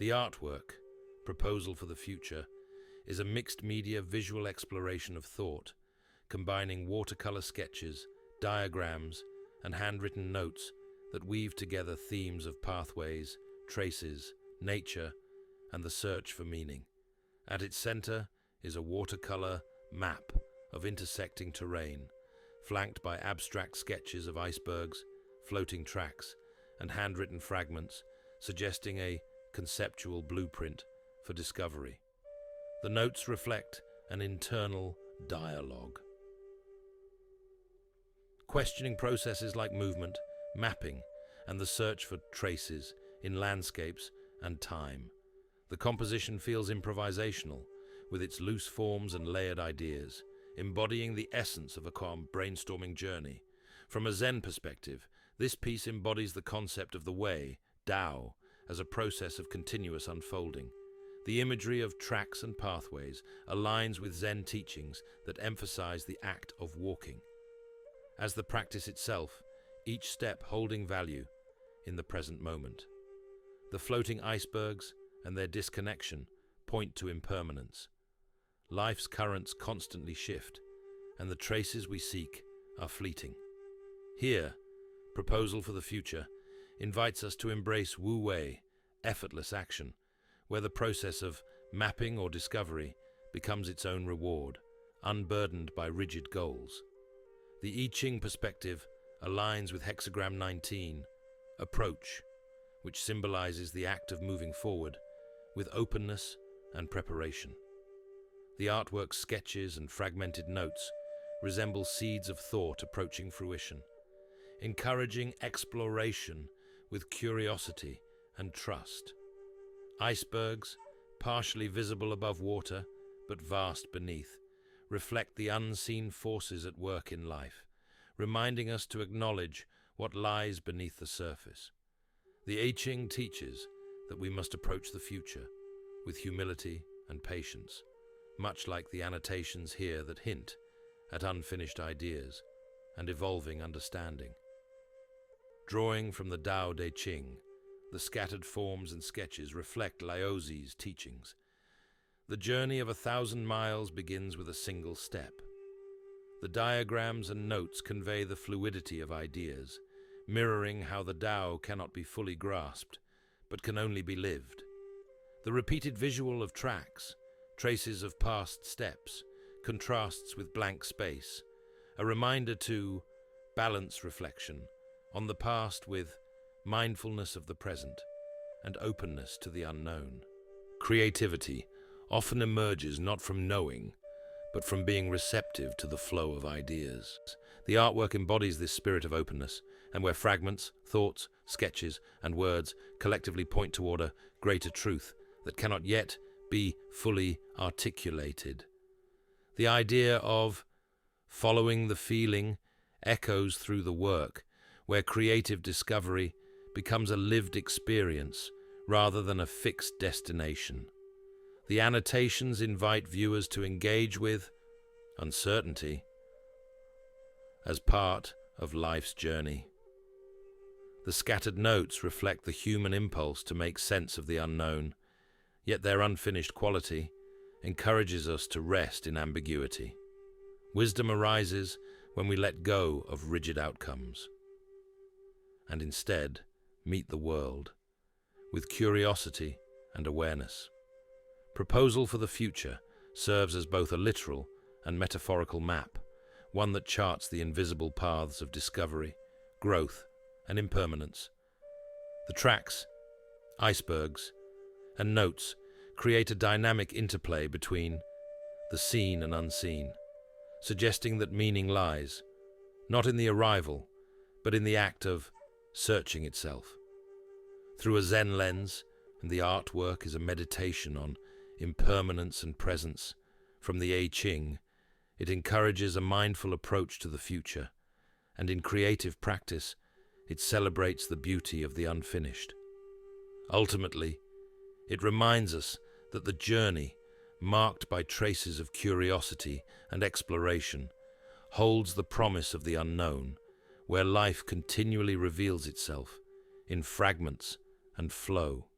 The artwork, Proposal for the Future, is a mixed-media visual exploration of thought, combining watercolor sketches, diagrams, and handwritten notes that weave together themes of pathways, traces, nature, and the search for meaning. At its center is a watercolor map of intersecting terrain, flanked by abstract sketches of icebergs, floating tracks, and handwritten fragments, suggesting a conceptual blueprint for discovery. The notes reflect an internal dialogue, questioning processes like movement, mapping, and the search for traces in landscapes and time. The composition feels improvisational, with its loose forms and layered ideas, embodying the essence of a calm brainstorming journey. From a Zen perspective, this piece embodies the concept of the way, Tao, as a process of continuous unfolding. The imagery of tracks and pathways aligns with Zen teachings that emphasize the act of walking, as the practice itself, each step holding value in the present moment. The floating icebergs and their disconnection point to impermanence. Life's currents constantly shift, and the traces we seek are fleeting. Here, Proposal for the Future invites us to embrace wu-wei, effortless action, where the process of mapping or discovery becomes its own reward, unburdened by rigid goals. The I Ching perspective aligns with hexagram 19, approach, which symbolizes the act of moving forward with openness and preparation. The artwork's sketches and fragmented notes resemble seeds of thought approaching fruition, encouraging exploration with curiosity and trust. Icebergs, partially visible above water but vast beneath, reflect the unseen forces at work in life, reminding us to acknowledge what lies beneath the surface. The I Ching teaches that we must approach the future with humility and patience, much like the annotations here that hint at unfinished ideas and evolving understanding. Drawing from the Tao Te Ching, the scattered forms and sketches reflect Laozi's teachings. The journey of 1,000 miles begins with a single step. The diagrams and notes convey the fluidity of ideas, mirroring how the Tao cannot be fully grasped, but can only be lived. The repeated visual of tracks, traces of past steps, contrasts with blank space, a reminder to balance reflection on the past with mindfulness of the present and openness to the unknown. Creativity often emerges not from knowing, but from being receptive to the flow of ideas. The artwork embodies this spirit of openness, and where fragments, thoughts, sketches, and words collectively point toward a greater truth that cannot yet be fully articulated. The idea of following the feeling echoes through the work, where creative discovery becomes a lived experience rather than a fixed destination. The annotations invite viewers to engage with uncertainty as part of life's journey. The scattered notes reflect the human impulse to make sense of the unknown, yet their unfinished quality encourages us to rest in ambiguity. Wisdom arises when we let go of rigid outcomes and instead meet the world with curiosity and awareness. Proposal for the Future serves as both a literal and metaphorical map, one that charts the invisible paths of discovery, growth, and impermanence. The tracks, icebergs, and notes create a dynamic interplay between the seen and unseen, suggesting that meaning lies not in the arrival, but in the act of searching itself. Through a Zen lens, and the artwork is a meditation on impermanence and presence. From the I Ching, it encourages a mindful approach to the future, and in creative practice, it celebrates the beauty of the unfinished. Ultimately, it reminds us that the journey, marked by traces of curiosity and exploration, holds the promise of the unknown, where life continually reveals itself in fragments and flow.